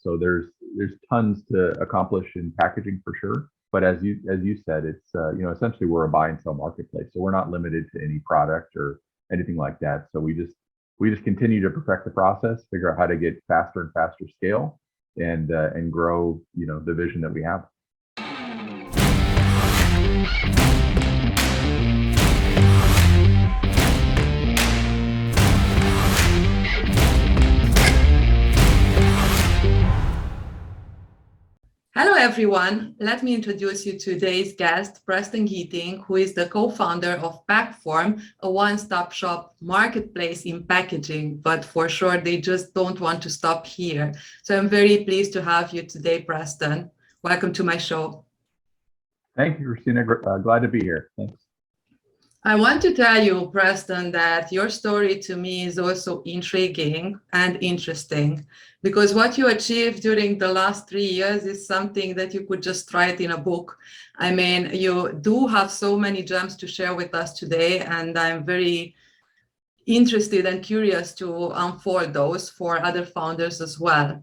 So there's tons to accomplish in packaging for sure. But as you said, it's essentially we're a buy and sell marketplace. So we're not limited to any product or anything like that. So we just continue to perfect the process, figure out how to get faster and faster scale, and grow the vision that we have. Hello, everyone. Let me introduce you to today's guest, Preston Geeting, who is the co-founder of Packform, a one-stop shop marketplace in packaging, but for sure, they just don't want to stop here. So I'm very pleased to have you today, Preston. Welcome to my show. Thank you, Cristina. Glad to be here. Thanks. I want to tell you, Preston, that your story to me is also intriguing and interesting, because what you achieved during the last 3 years is something that you could just write in a book. I mean, you do have so many gems to share with us today, and I'm very interested and curious to unfold those for other founders as well.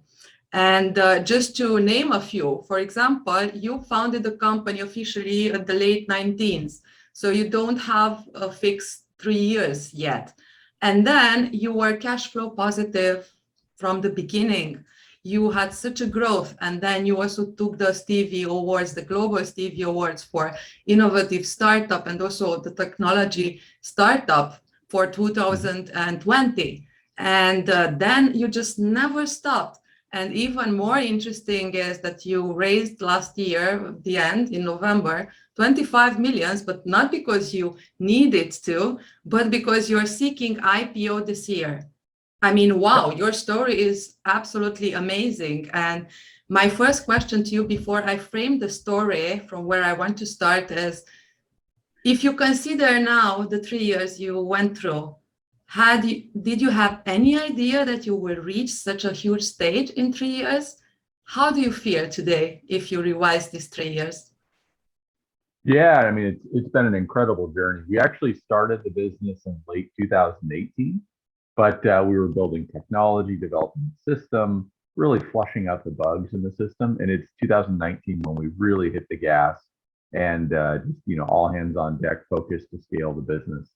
And just to name a few, for example, you founded the company officially at the late 19s. So you don't have a fixed 3 years yet. And then you were cash flow positive from the beginning. You had such a growth. And then you also took the Stevie Awards, the Global Stevie Awards for Innovative Startup and also the Technology Startup for 2020. And then you just never stopped. And even more interesting is that you raised last year, at the end in November, 25 million, but not because you needed to, but because you're seeking IPO this year. I mean, wow, your story is absolutely amazing. And my first question to you before I frame the story from where I want to start is, if you consider now the 3 years you went through, did you have any idea that you will reach such a huge stage in 3 years? How do you feel today if you revise these 3 years? Yeah, I mean, it's been an incredible journey. We actually started the business in late 2018, but we were building technology, developing the system, really flushing out the bugs in the system. And it's 2019 when we really hit the gas and all hands on deck focus to scale the business.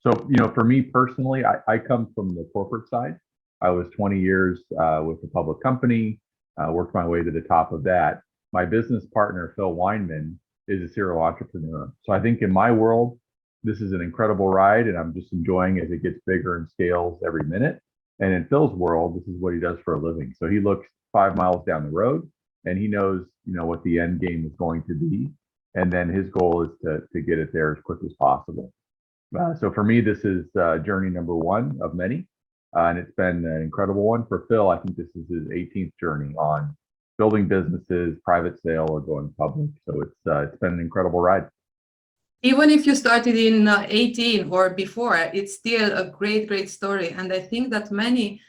So, for me personally, I come from the corporate side. I was 20 years with a public company, worked my way to the top of that. My business partner, Phil Weinman, is a serial entrepreneur. So I think in my world, this is an incredible ride, and I'm just enjoying as it gets bigger and scales every minute. And in Phil's world, this is what he does for a living. So he looks 5 miles down the road, and he knows, what the end game is going to be. And then his goal is to get it there as quick as possible. So for me, this is journey number 1 of many, and it's been an incredible one. For Phil, I think this is his 18th journey on building businesses, private sale, or going public. So it's been an incredible ride. Even if you started in 18 or before, it's still a great, great story. And I think that many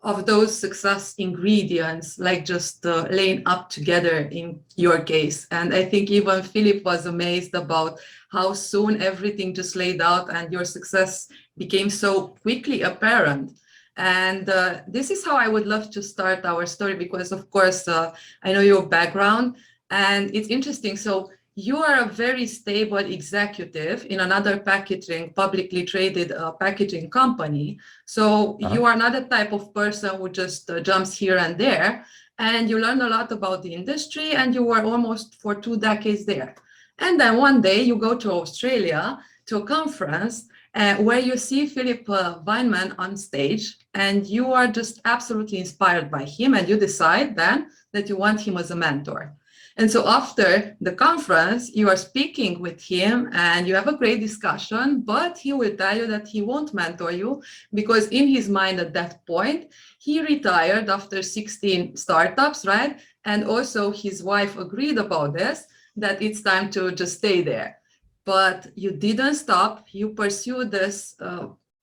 of those success ingredients, like just laying up together in your case. And I think even Philip was amazed about how soon everything just laid out and your success became so quickly apparent. And this is how I would love to start our story, because of course, I know your background and it's interesting. So you are a very stable executive in another packaging, publicly traded packaging company. So you are not the type of person who just jumps here and there. And you learn a lot about the industry, and you were almost for 2 decades there. And then one day you go to Australia to a conference where you see Philip Weinman on stage, and you are just absolutely inspired by him. And you decide then that you want him as a mentor. And so after the conference, you are speaking with him and you have a great discussion, but he will tell you that he won't mentor you because in his mind at that point, he retired after 16 startups, right? And also his wife agreed about this, that it's time to just stay there. But you didn't stop. You pursued this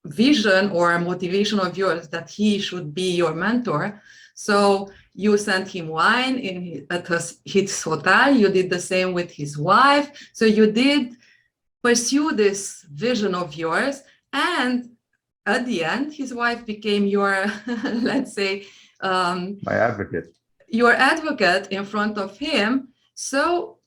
vision or motivation of yours that he should be your mentor. So you sent him wine at his hotel. You did the same with his wife. So you did pursue this vision of yours. And at the end, his wife became your, let's say, my advocate. your advocate in front of him. So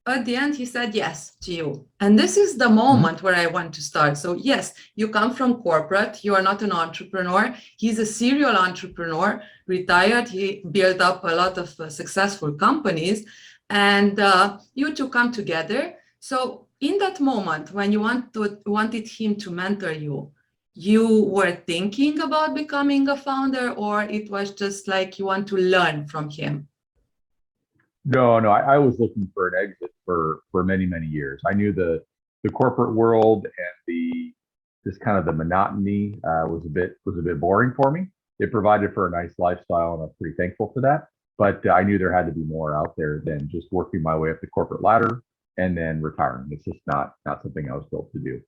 at the end, he said yes to you. And this is the moment where I want to start. So yes, you come from corporate. You are not an entrepreneur. He's a serial entrepreneur, retired. He built up a lot of successful companies. And you two come together. So in that moment, when you wanted him to mentor you, you were thinking about becoming a founder, or it was just like you want to learn from him? No, no, I was looking for an exit for many, many years. I knew the corporate world and the just kind of the monotony was a bit boring for me. It provided for a nice lifestyle, and I'm pretty thankful for that. But I knew there had to be more out there than just working my way up the corporate ladder and then retiring. It's just not something I was built to do.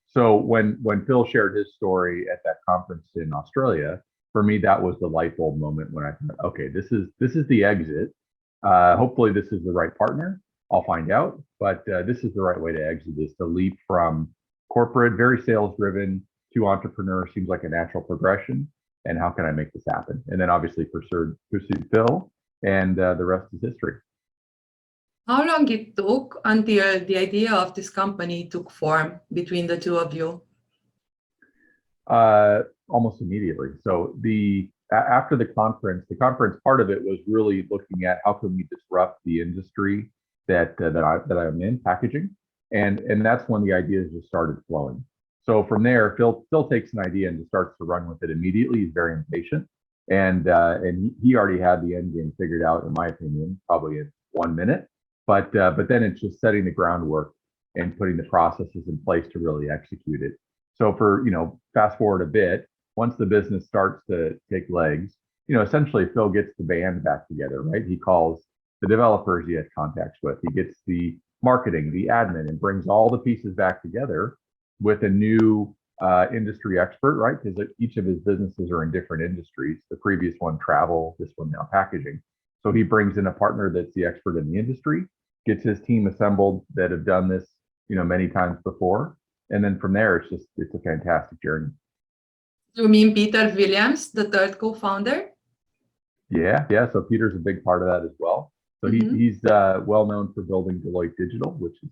So when Phil shared his story at that conference in Australia, for me that was the light bulb moment when I thought, okay, this is the exit. Hopefully this is the right partner. I'll find out, but this is the right way to exit this, to leap from corporate, very sales driven, to entrepreneur seems like a natural progression. And how can I make this happen? And then obviously pursued Phil, and the rest is history. How long it took until the idea of this company took form between the two of you? Almost immediately. So after the conference part of it was really looking at how can we disrupt the industry that I'm in, packaging, and that's when the ideas just started flowing. So from there, Phil takes an idea and just starts to run with it immediately. He's very impatient, and he already had the end game figured out, in my opinion, probably in 1 minute. But then it's just setting the groundwork and putting the processes in place to really execute it. So fast forward a bit, once the business starts to take legs, essentially Phil gets the band back together, right? He calls the developers he has contacts with. He gets the marketing, the admin, and brings all the pieces back together with a new industry expert, right? Because each of his businesses are in different industries. The previous one, travel, this one now packaging. So he brings in a partner that's the expert in the industry, gets his team assembled that have done this, many times before. And then from there, it's a fantastic journey. You mean Peter Williams, the third co-founder? Yeah. So Peter's a big part of that as well. So he's well known for building Deloitte Digital, which is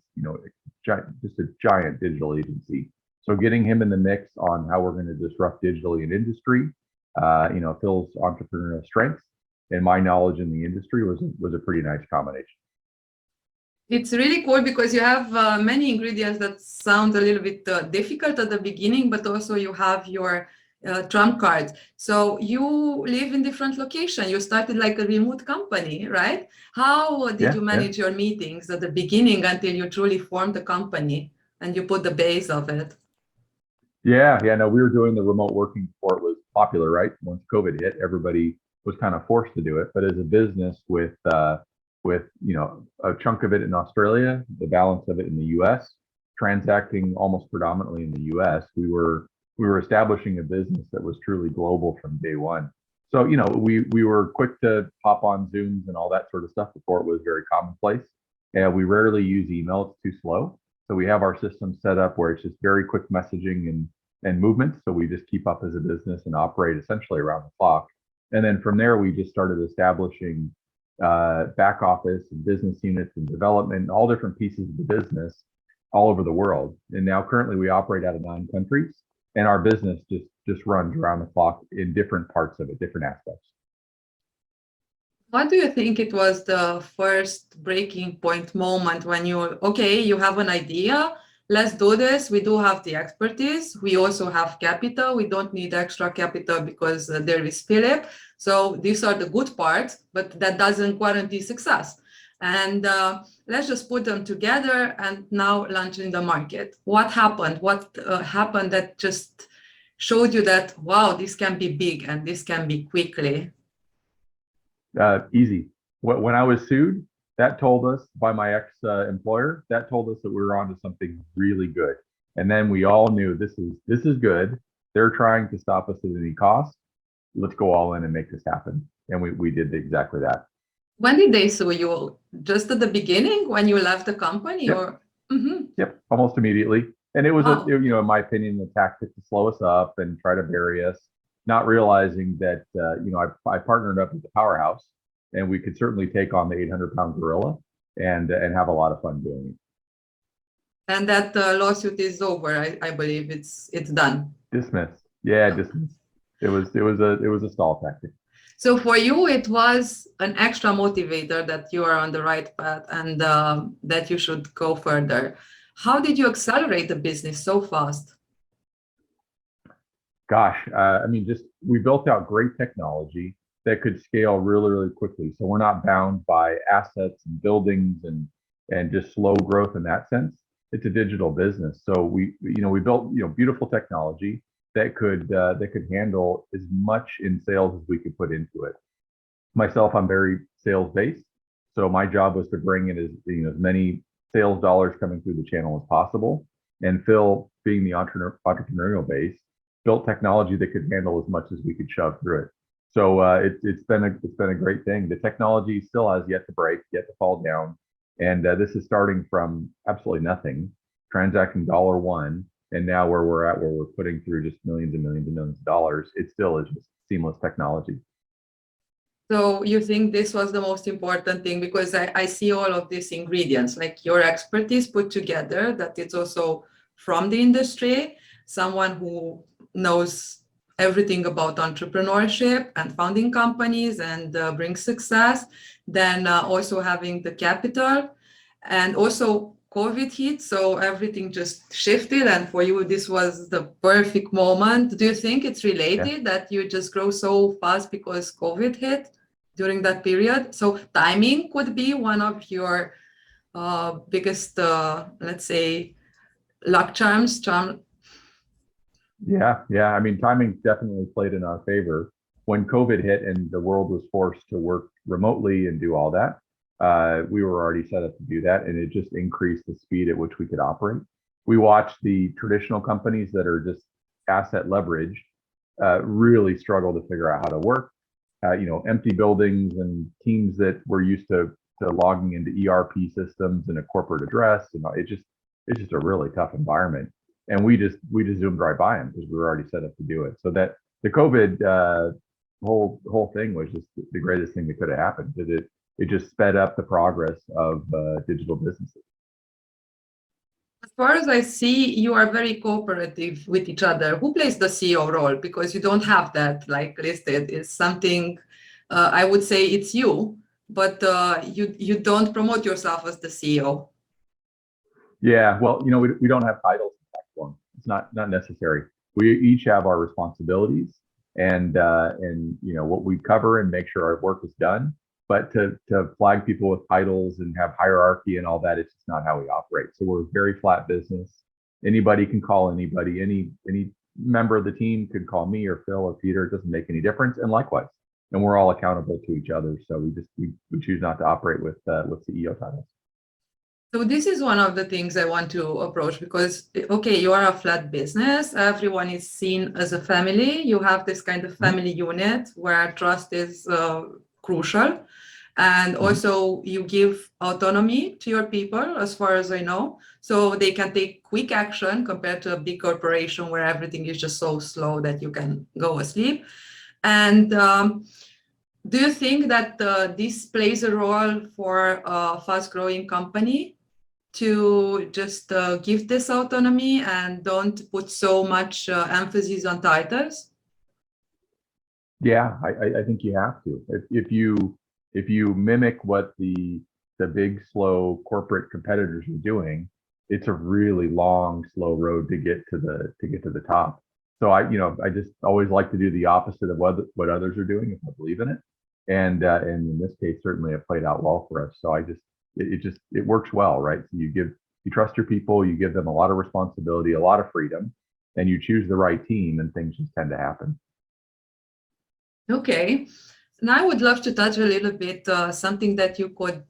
just a giant digital agency. So getting him in the mix on how we're going to disrupt digitally in industry, Phil's entrepreneurial strengths and my knowledge in the industry was a pretty nice combination. It's really cool because you have many ingredients that sound a little bit difficult at the beginning, but also you have your trump cards. So you live in different locations. You started like a remote company, right? How did you manage your meetings at the beginning until you truly formed the company and you put the base of it? Yeah. No, we were doing the remote working before it was popular, right? Once COVID hit, everybody was kind of forced to do it. But as a business with a chunk of it in Australia, the balance of it in the US, transacting almost predominantly in the US, we were establishing a business that was truly global from day one. So, we were quick to hop on Zooms and all that sort of stuff before it was very commonplace. And we rarely use email, it's too slow. So we have our system set up where it's just very quick messaging and movement. So we just keep up as a business and operate essentially around the clock. And then from there, we just started establishing back office and business units and development, all different pieces of the business all over the world. And now currently we operate out of 9 countries, and our business just runs around the clock in different parts of it, different aspects. What do you think it was the first breaking point moment when you have an idea, let's do this. We do have the expertise. We also have capital. We don't need extra capital because there is Philip. So these are the good parts, but that doesn't guarantee success. And let's just put them together and now launch in the market. What happened? What happened that just showed you that, wow, this can be big and this can be quickly? Easy. When I was sued, that told us by my ex-employer, that told us that we were onto something really good. And then we all knew this is good. They're trying to stop us at any cost. Let's go all in and make this happen. And we did exactly that. When did they sue you? Just at the beginning when you left the company? Yep. Or Yep, almost immediately. And it was, in my opinion, a tactic to slow us up and try to bury us, not realizing that, I partnered up with the powerhouse, and we could certainly take on the 800-pound gorilla and have a lot of fun doing it. And that lawsuit is over. I believe it's done. Dismissed. Yeah, dismissed. It was a stall tactic. So for you, it was an extra motivator that you are on the right path and that you should go further. How did you accelerate the business so fast? Gosh, I mean, we built out great technology that could scale really, really quickly. So we're not bound by assets and buildings and just slow growth in that sense. It's a digital business. So we built, beautiful technology that could handle as much in sales as we could put into it. Myself, I'm very sales based. So my job was to bring in as many sales dollars coming through the channel as possible. And Phil, being the entrepreneurial base, built technology that could handle as much as we could shove through it. So it's been a great thing. The technology still has yet to break, yet to fall down. And this is starting from absolutely nothing, transacting $1, and now where we're putting through just millions and millions and millions of dollars. It still is just seamless technology. So you think this was the most important thing, because I see all of these ingredients, like your expertise put together, that it's also from the industry, someone who knows everything about entrepreneurship and founding companies and bring success, then also having the capital, and also COVID hit, so everything just shifted, and for you this was the perfect moment. Do you think it's related that you just grow so fast because COVID hit during that period? So timing could be one of your biggest, let's say, luck charms. Yeah. I mean, timing definitely played in our favor. When COVID hit and the world was forced to work remotely and do all that, we were already set up to do that, and it just increased the speed at which we could operate. We watched the traditional companies that are just asset leveraged really struggle to figure out how to work. Empty buildings and teams that were used to logging into ERP systems and a corporate address. It's just a really tough environment. And we just zoomed right by them because we were already set up to do it. So that the COVID whole thing was just the greatest thing that could have happened. It just sped up the progress of digital businesses. As far as I see, you are very cooperative with each other. Who plays the CEO role? Because you don't have that like listed. It's something, I would say it's you, but you don't promote yourself as the CEO. Yeah, well, we don't have titles in Packform. It's not necessary. We each have our responsibilities and what we cover and make sure our work is done. But to flag people with titles and have hierarchy and all that, it's just not how we operate. So we're a very flat business. Anybody can call anybody. Any member of the team could call me or Phil or Peter. It doesn't make any difference. And likewise, and we're all accountable to each other. So we choose not to operate with CEO titles. So this is one of the things I want to approach, because, okay, you are a flat business. Everyone is seen as a family. You have this kind of family unit where trust is crucial. And also you give autonomy to your people, as far as I know, so they can take quick action compared to a big corporation where everything is just so slow that you can go asleep. And do you think that this plays a role for a fast-growing company to just give this autonomy and don't put so much emphasis on titles? Yeah, I think you have to. If you mimic what the big, slow corporate competitors are doing, it's a really long, slow road to get to the top. So I just always like to do the opposite of what others are doing if I believe in it. And in this case, certainly it played out well for us. So it works well, right? So you trust your people, you give them a lot of responsibility, a lot of freedom, and you choose the right team, and things just tend to happen. Okay. Now I would love to touch a little bit something that you could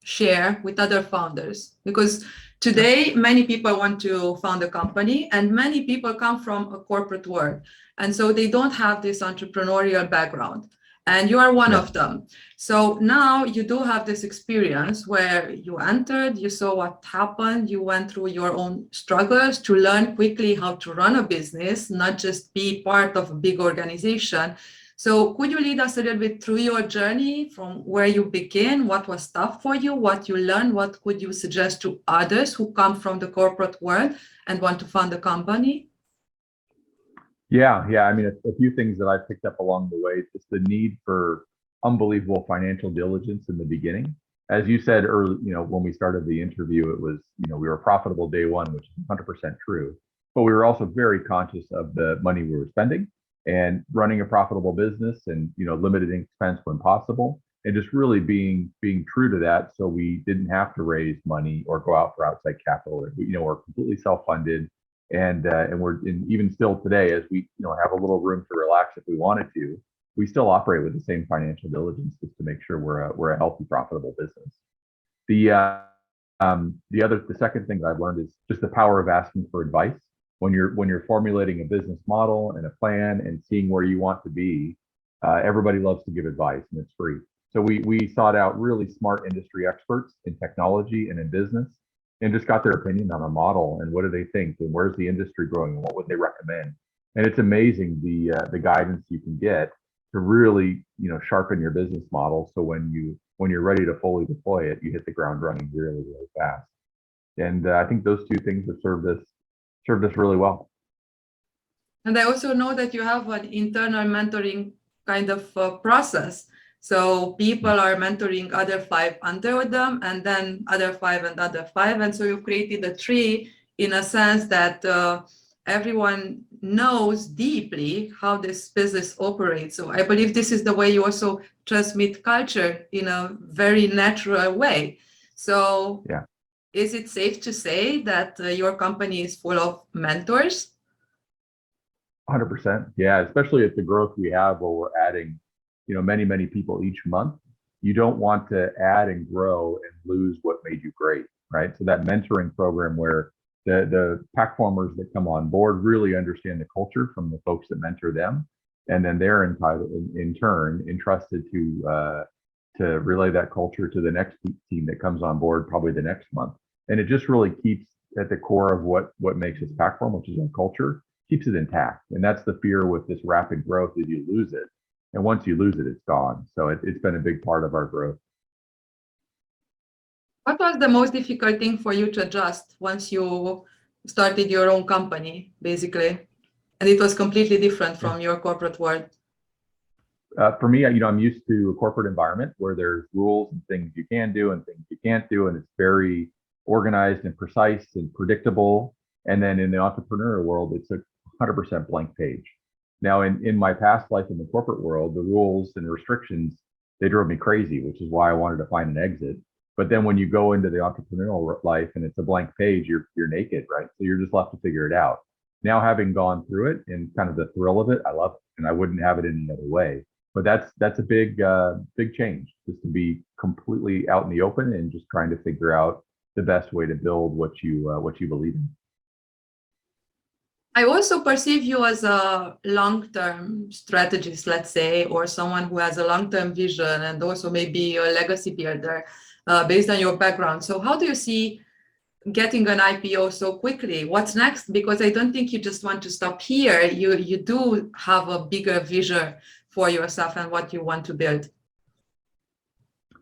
share with other founders, because today many people want to found a company and many people come from a corporate world, and so they don't have this entrepreneurial background, and you are one of them. So now you do have this experience where you entered, you saw what happened, you went through your own struggles to learn quickly how to run a business, not just be part of a big organization. So could you lead us a little bit through your journey from where you began, what was tough for you, what you learned, what could you suggest to others who come from the corporate world and want to found a company? Yeah. I mean, a few things that I picked up along the way, just the need for unbelievable financial diligence in the beginning. As you said early, when we started the interview, it was, we were profitable day one, which is 100% true. But we were also very conscious of the money we were spending and running a profitable business and, limiting expense when possible. And just really being true to that, so we didn't have to raise money or go out for outside capital. We're completely self-funded, and even still today, as we have a little room to relax if we wanted to, we still operate with the same financial diligence just to make sure we're a healthy, profitable business. The second thing that I've learned is just the power of asking for advice when you're formulating a business model and a plan and seeing where you want to be. Everybody loves to give advice, and it's free. So we sought out really smart industry experts in technology and in business, and just got their opinion on a model and what do they think and where's the industry growing and what would they recommend. And it's amazing the guidance you can get to really sharpen your business model. So when you're ready to fully deploy it, you hit the ground running really, really fast. And I think those two things have served us really well. And I also know that you have an internal mentoring kind of process. So people are mentoring other 5 under them, and then other 5 and other 5. And so you've created a tree in a sense that everyone knows deeply how this business operates. So I believe this is the way you also transmit culture in a very natural way. So yeah. Is it safe to say that your company is full of mentors? 100%. Yeah, especially at the growth we have where we're adding, many people each month. You don't want to add and grow and lose what made you great, right? So that mentoring program where the Packformers that come on board really understand the culture from the folks that mentor them, and then they're entitled, in turn, entrusted to relay that culture to the next team that comes on board probably the next month. And it just really keeps at the core of what makes us Packform, which is our culture, keeps it intact. And that's the fear with this rapid growth, is you lose it. And once you lose it, it's gone. So it's been a big part of our growth. What was the most difficult thing for you to adjust once you started your own company, basically? And it was completely different from your corporate world. For me, I'm used to a corporate environment where there's rules and things you can do and things you can't do. And it's very organized and precise and predictable. And then in the entrepreneurial world, it's a 100% blank page. Now, in my past life in the corporate world, the rules and restrictions, they drove me crazy, which is why I wanted to find an exit. But then when you go into the entrepreneurial life and it's a blank page, you're naked, right? So you're just left to figure it out. Now, having gone through it and kind of the thrill of it, I love it, and I wouldn't have it any other way. But that's a big change, just to be completely out in the open and just trying to figure out the best way to build what you believe in. I also perceive you as a long-term strategist, let's say, or someone who has a long-term vision and also maybe a legacy builder based on your background. So how do you see getting an IPO so quickly? What's next? Because I don't think you just want to stop here. You do have a bigger vision for yourself and what you want to build.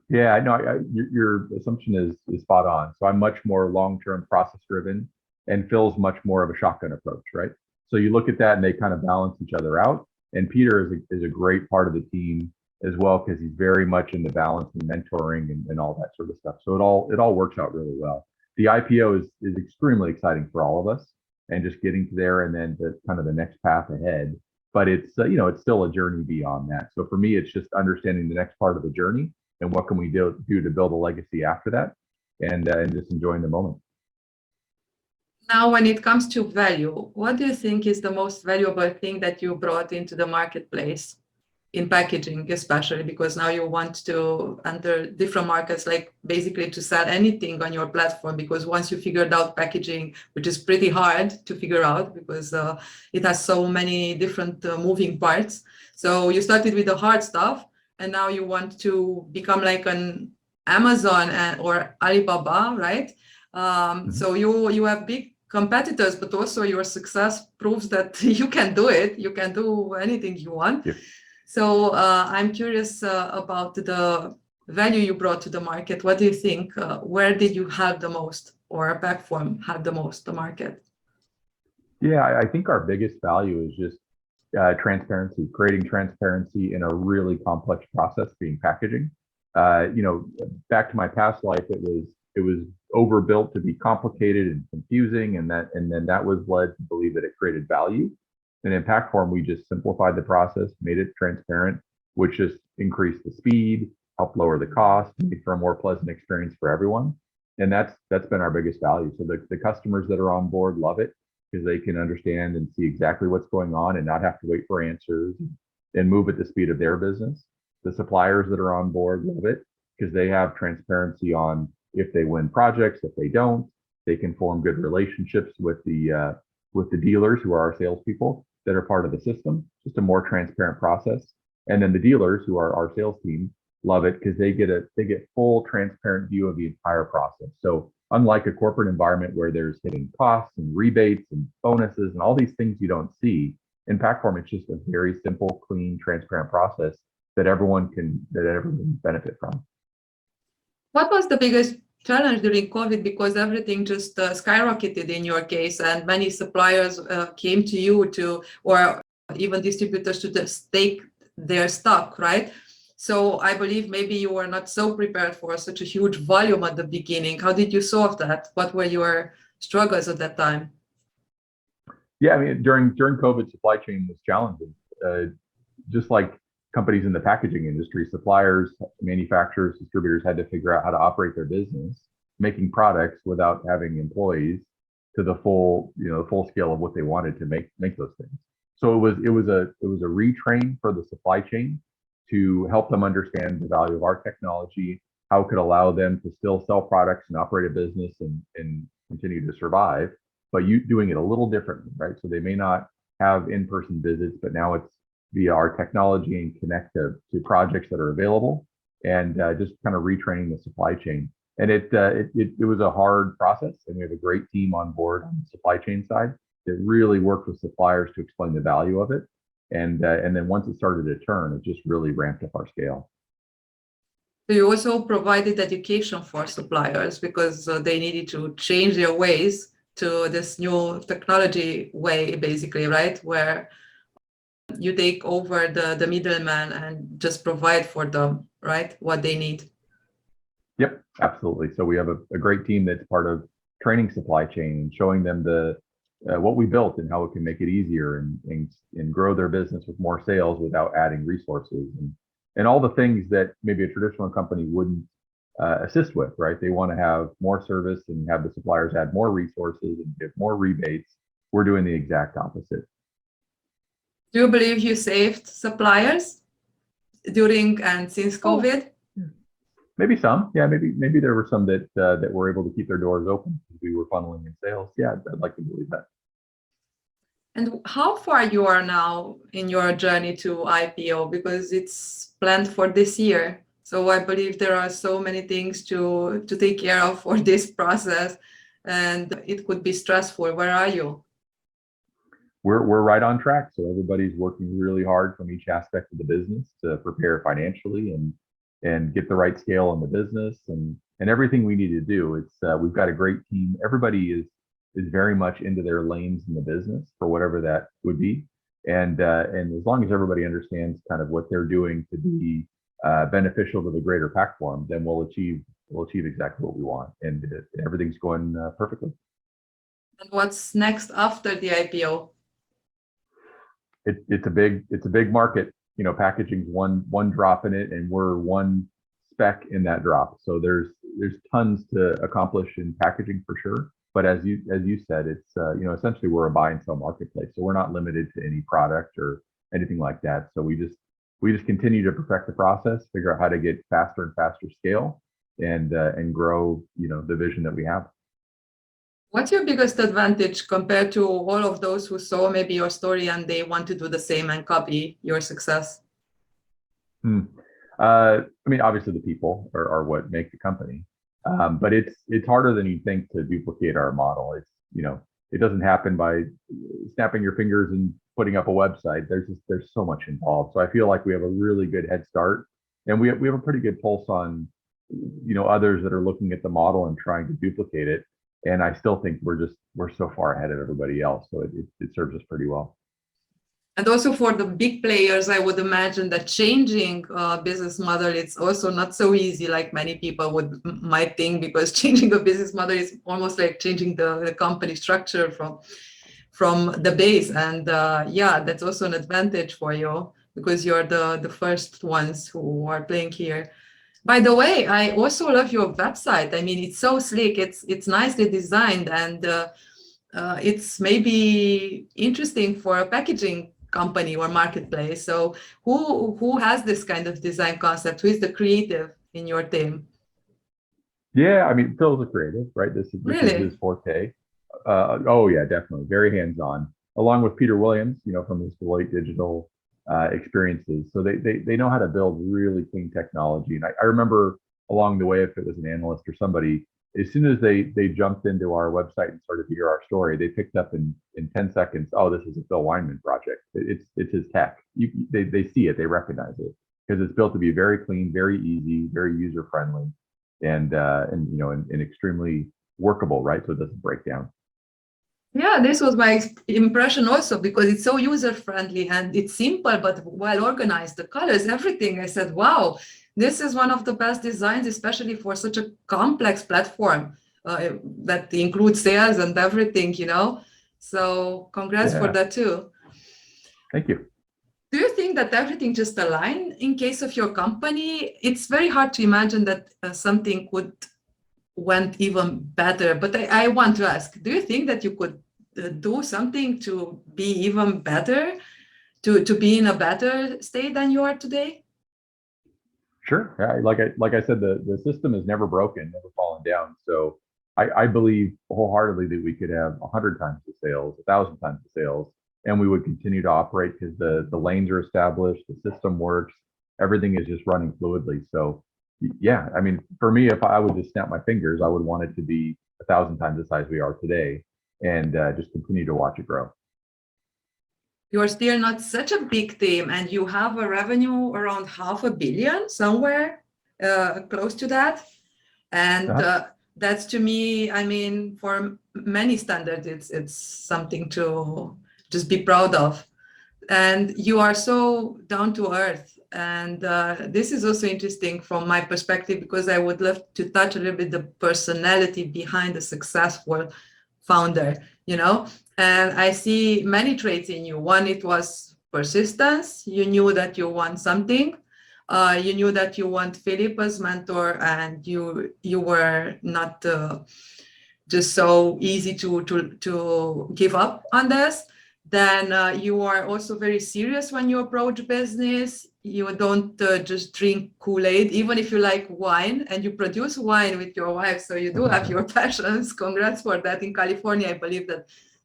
Yeah, no, your assumption is spot on. So I'm much more long-term process driven, and Phil's much more of a shotgun approach, right? So you look at that and they kind of balance each other out. And Peter is a great part of the team as well, because he's very much in the balance and mentoring and all that sort of stuff. So it all works out really well. The IPO is extremely exciting for all of us, and just getting to there and then the kind of the next path ahead. But it's it's still a journey beyond that. So for me, it's just understanding the next part of the journey and what can we do to build a legacy after that, and just enjoying the moment. Now, when it comes to value, what do you think is the most valuable thing that you brought into the marketplace in packaging, especially because now you want to enter different markets, like basically to sell anything on your platform? Because once you figured out packaging, which is pretty hard to figure out because it has so many different moving parts. So you started with the hard stuff, and now you want to become like an Amazon or Alibaba, right? So you have big competitors, but also your success proves that you can do it. You can do anything you want. Yeah. So I'm curious about the value you brought to the market. What do you think? Where did you help the most, or Packform help the most the market? Yeah, I think our biggest value is just transparency, creating transparency in a really complex process being packaging. You know, back to my past life, it was overbuilt to be complicated and confusing, and then that was led to believe that it created value. And in Packform, we just simplified the process, made it transparent, which just increased the speed, helped lower the cost, made for a more pleasant experience for everyone. And that's been our biggest value. So the customers that are on board love it because they can understand and see exactly what's going on and not have to wait for answers and move at the speed of their business. The suppliers that are on board love it because they have transparency on if they win projects, if they don't, they can form good relationships with the dealers who are our salespeople that are part of the system. Just a more transparent process. And then the dealers who are our sales team love it because they get full transparent view of the entire process. So unlike a corporate environment where there's hidden costs and rebates and bonuses and all these things you don't see, in Packform, it's just a very simple, clean, transparent process that everyone can benefit from. What was the biggest challenge during COVID? Because everything just skyrocketed in your case, and many suppliers came to you to, or even distributors to just take their stock, right? So I believe maybe you were not so prepared for such a huge volume at the beginning. How did you solve that? What were your struggles at that time? Yeah, I mean, during COVID, supply chain was challenging. Just like companies in the packaging industry, suppliers, manufacturers, distributors had to figure out how to operate their business, making products without having employees to the full, full scale of what they wanted to make those things. So it was a retrain for the supply chain to help them understand the value of our technology, how it could allow them to still sell products and operate a business and continue to survive, but you doing it a little differently, right? So they may not have in-person visits, but now it's via our technology and connect to projects that are available, and just kind of retraining the supply chain. And it was a hard process, and we have a great team on board on the supply chain side that really worked with suppliers to explain the value of it. And then once it started to turn, it just really ramped up our scale. So you also provided education for suppliers because they needed to change their ways to this new technology way, basically, right? Where you take over the middleman and just provide for them, right? What they need. Yep, absolutely. So we have a great team that's part of training supply chain and showing them the what we built and how it can make it easier and grow their business with more sales without adding resources and all the things that maybe a traditional company wouldn't assist with, right? They want to have more service and have the suppliers add more resources and give more rebates. We're doing the exact opposite. Do you believe you saved suppliers during and since COVID? Maybe some, yeah. Maybe there were some that were able to keep their doors open because we were funneling in sales. Yeah, I'd like to believe that. And how far you are now in your journey to IPO, because it's planned for this year. So I believe there are so many things to take care of for this process, and it could be stressful. Where are you? We're right on track. So everybody's working really hard from each aspect of the business to prepare financially and get the right scale in the business and everything we need to do. It's we've got a great team. Everybody is very much into their lanes in the business for whatever that would be. And as long as everybody understands kind of what they're doing to be beneficial to the greater Packform, then we'll achieve exactly what we want. And everything's going perfectly. And what's next after the IPO? It's a big market. You know, packaging's one drop in it, and we're one speck in that drop. So there's tons to accomplish in packaging for sure. But as you said, it's essentially we're a buy and sell marketplace. So we're not limited to any product or anything like that. So we just continue to perfect the process, figure out how to get faster and faster scale, and grow the vision that we have. What's your biggest advantage compared to all of those who saw maybe your story and they want to do the same and copy your success? I mean, obviously the people are what make the company, but it's harder than you think to duplicate our model. It doesn't happen by snapping your fingers and putting up a website. There's so much involved. So I feel like we have a really good head start, and we have a pretty good pulse on others that are looking at the model and trying to duplicate it. And I still think we're so far ahead of everybody else. So it serves us pretty well. And also for the big players, I would imagine that changing business model, it's also not so easy like many people might think, because changing a business model is almost like changing the company structure from the base. And yeah, that's also an advantage for you, because you're the first ones who are playing here. By the way, I also love your website. I mean, it's so slick, it's nicely designed, and it's maybe interesting for a packaging company or marketplace. So who has this kind of design concept? Who is the creative in your team? Yeah, I mean, Phil's a creative, right? This is his Really? forte. Oh yeah, definitely, very hands-on. Along with Peter Williams, from his Deloitte Digital experiences. So they know how to build really clean technology. And I remember along the way, if it was an analyst or somebody, as soon as they jumped into our website and started to hear our story, they picked up in 10 seconds, oh, this is a Phil Weinman project. It's his tech. They see it, they recognize it, because it's built to be very clean, very easy, very user friendly, and extremely workable, right? So it doesn't break down. Yeah, this was my impression also, because it's so user friendly and it's simple but well organized. The colors, everything. I said, wow, this is one of the best designs, especially for such a complex platform that includes sales and everything. So congrats for Yeah, that too. thank you. Do you think that everything just align in case of your company? It's very hard to imagine that something could went even better. But I want to ask, do you think that you could do something to be even better, to be in a better state than you are today? Sure. Yeah, like I said, the system is never broken, never fallen down. So I believe wholeheartedly that we could have 100 times the sales, 1,000 times the sales, and we would continue to operate because the lanes are established, the system works, everything is just running fluidly. So yeah, I mean, for me, if I would just snap my fingers, I would want it to be 1,000 times the size we are today, and just continue to watch it grow. You're still not such a big team, and you have a revenue around 500 million, somewhere close to that. And Uh-huh. that's, to me, I mean, for many standards, it's something to just be proud of. And you are so down to earth. And this is also interesting from my perspective, because I would love to touch a little bit the personality behind a successful founder. And I see many traits in you. One, it was persistence. You knew that you want something. You knew that you want Philip as mentor, and you were not just so easy to give up on this. Then you are also very serious when you approach business. You don't just drink Kool-Aid, even if you like wine, and you produce wine with your wife. So you do have your passions. Congrats for that. In California, I believe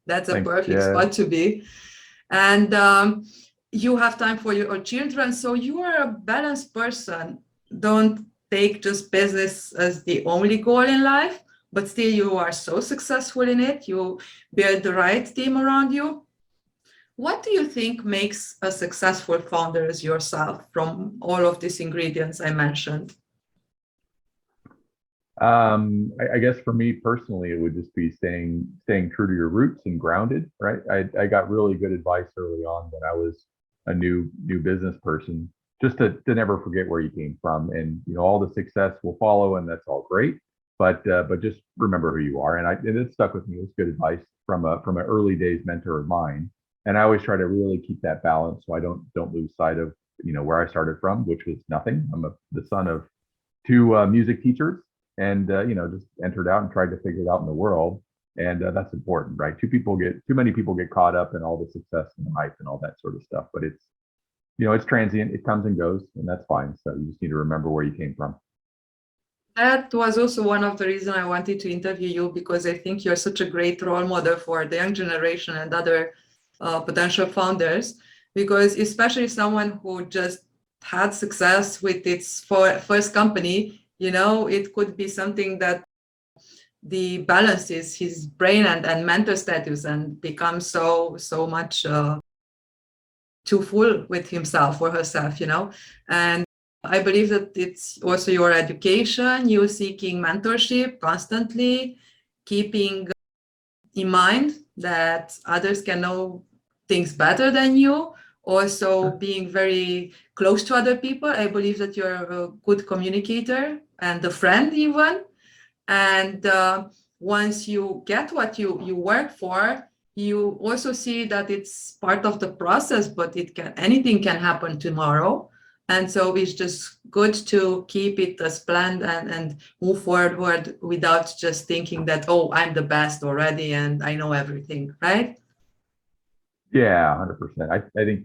that's a Thanks. perfect Yeah. spot to be. And you have time for your children. So you are a balanced person. Don't take just business as the only goal in life, but still you are so successful in it. You build the right team around you. What do you think makes a successful founder as yourself from all of these ingredients I mentioned? I guess for me personally, it would just be staying true to your roots and grounded, right? I got really good advice early on when I was a new business person, just to never forget where you came from, and all the success will follow, and that's all great, but just remember who you are, and it stuck with me. It was good advice from an early days mentor of mine, and I always try to really keep that balance so I don't lose sight of where I started from, which was nothing. I'm the son of two music teachers, and just entered out and tried to figure it out in the world, and that's important, right? Too many people get caught up in all the success and the hype and all that sort of stuff, but it's transient, it comes and goes, and that's fine. So you just need to remember where you came from. That was also one of the reasons I wanted to interview you, because I think you're such a great role model for the young generation and other potential founders, because especially someone who just had success with its first company, it could be something that the balances his brain and mental status and becomes so much too full with himself or herself, and I believe that it's also your education, you seeking mentorship constantly, keeping in mind that others can know things better than you, also being very close to other people. I believe that you're a good communicator and a friend even. And once you get what you work for, you also see that it's part of the process, but anything can happen tomorrow. And so it's just good to keep it as planned and move forward without just thinking that, oh, I'm the best already and I know everything, right? Yeah, 100%. I think,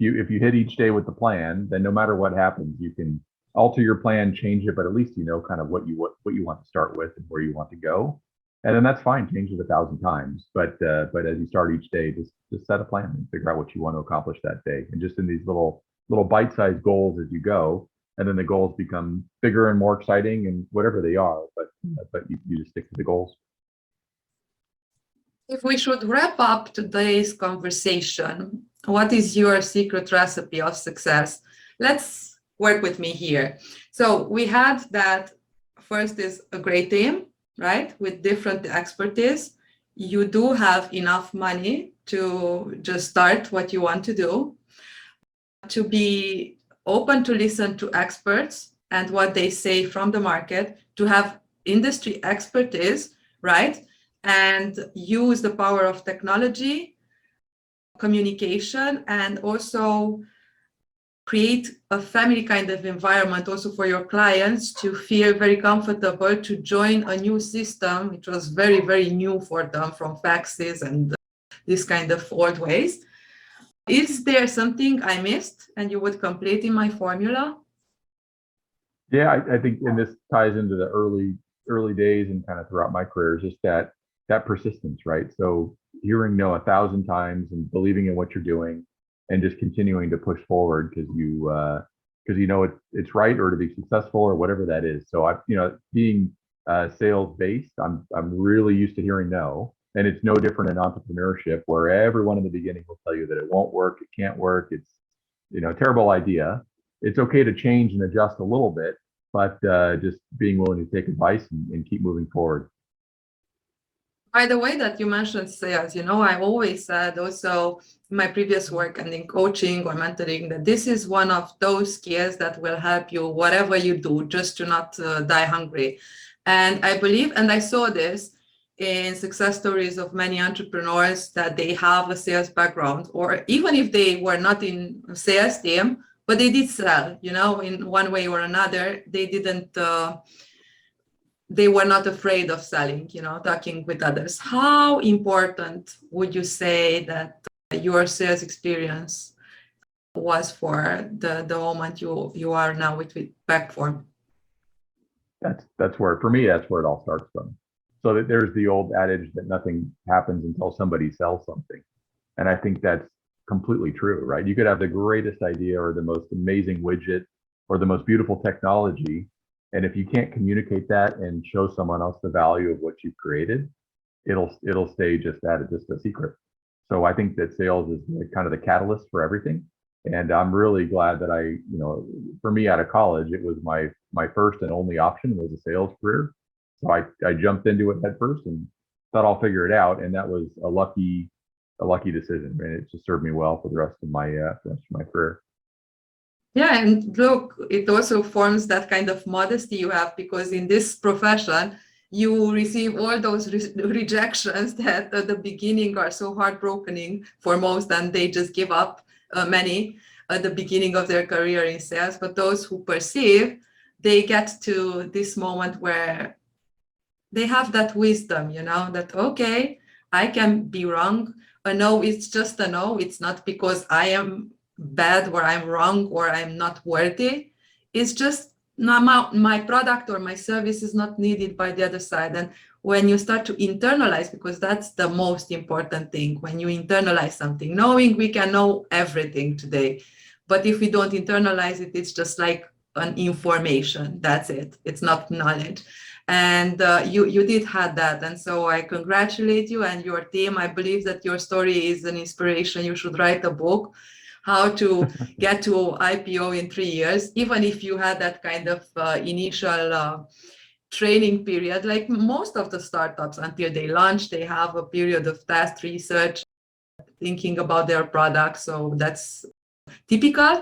if you hit each day with the plan, then no matter what happens, you can alter your plan, change it, but at least you know kind of what you want to start with and where you want to go. And then that's fine, change it 1,000 times. But as you start each day, just set a plan and figure out what you want to accomplish that day. And just in these little bite-sized goals as you go, and then the goals become bigger and more exciting and whatever they are, but you just stick to the goals. If we should wrap up today's conversation, what is your secret recipe of success? Let's work with me here. So we had that first is a great team, right? With different expertise. You do have enough money to just start what you want to do, to be open to listen to experts and what they say from the market, to have industry expertise, right? And use the power of technology, communication, and also create a family kind of environment also for your clients to feel very comfortable to join a new system, which was very, very new for them from faxes and this kind of old ways. Is there something I missed and you would complete in my formula? Yeah, I think, and this ties into the early days and kind of throughout my career, is just that persistence, right? So hearing no 1,000 times and believing in what you're doing and just continuing to push forward because you know it's right, or to be successful or whatever that is. So being sales based, I'm really used to hearing no, and it's no different in entrepreneurship where everyone in the beginning will tell you that it won't work, it can't work, it's a terrible idea. It's okay to change and adjust a little bit, but just being willing to take advice and keep moving forward. By the way that you mentioned sales, I always said also in my previous work and in coaching or mentoring that this is one of those skills that will help you whatever you do, just to not die hungry. And I believe, and I saw this in success stories of many entrepreneurs, that they have a sales background, or even if they were not in a sales team, but they did sell, in one way or another. They were not afraid of selling, talking with others. How important would you say that your sales experience was for the moment you are now with Packform? That's where, for me, that's where it all starts from. So that there's the old adage that nothing happens until somebody sells something. And I think that's completely true, right? You could have the greatest idea or the most amazing widget or the most beautiful technology, and if you can't communicate that and show someone else the value of what you've created, it'll stay just a secret. So I think that sales is kind of the catalyst for everything. And I'm really glad that for me out of college, it was my first and only option was a sales career. So I jumped into it head first and thought I'll figure it out. And that was a lucky decision. And it just served me well for the rest of my career. Yeah, and look, it also forms that kind of modesty you have, because in this profession, you receive all those rejections that at the beginning are so heartbreaking for most, and they just give up, many at the beginning of their career in sales. But those who perceive, they get to this moment where they have that wisdom, that, okay, I can be wrong. A no, it's just a no. It's not because I am bad or I'm wrong or I'm not worthy. It's just my product or my service is not needed by the other side. And when you start to internalize, because that's the most important thing, when you internalize something, knowing we can know everything today, but if we don't internalize it, it's just like an information. That's it. It's not knowledge. And you did have that. And so I congratulate you and your team. I believe that your story is an inspiration. You should write a book how to get to IPO in 3 years, even if you had that kind of initial training period. Like most of the startups, until they launch, they have a period of test research, thinking about their product. So that's typical.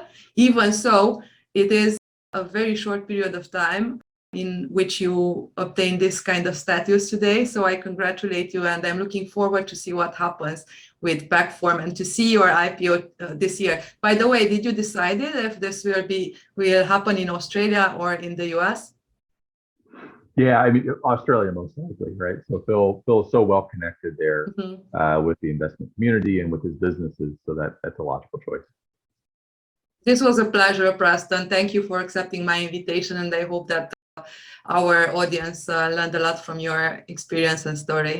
Even so, it is a very short period of time in which you obtain this kind of status today. So I congratulate you, and I'm looking forward to see what happens with Packform and to see your IPO this year. By the way, did you decide if this will happen in Australia or in the US? Yeah, I mean, Australia most likely, right? So Phil's so well connected there with the investment community and with his businesses, so that's a logical choice. This was a pleasure, Preston. Thank you for accepting my invitation, and I hope that our audience learned a lot from your experience and story.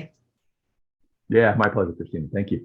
Yeah, my pleasure, Cristina. Thank you.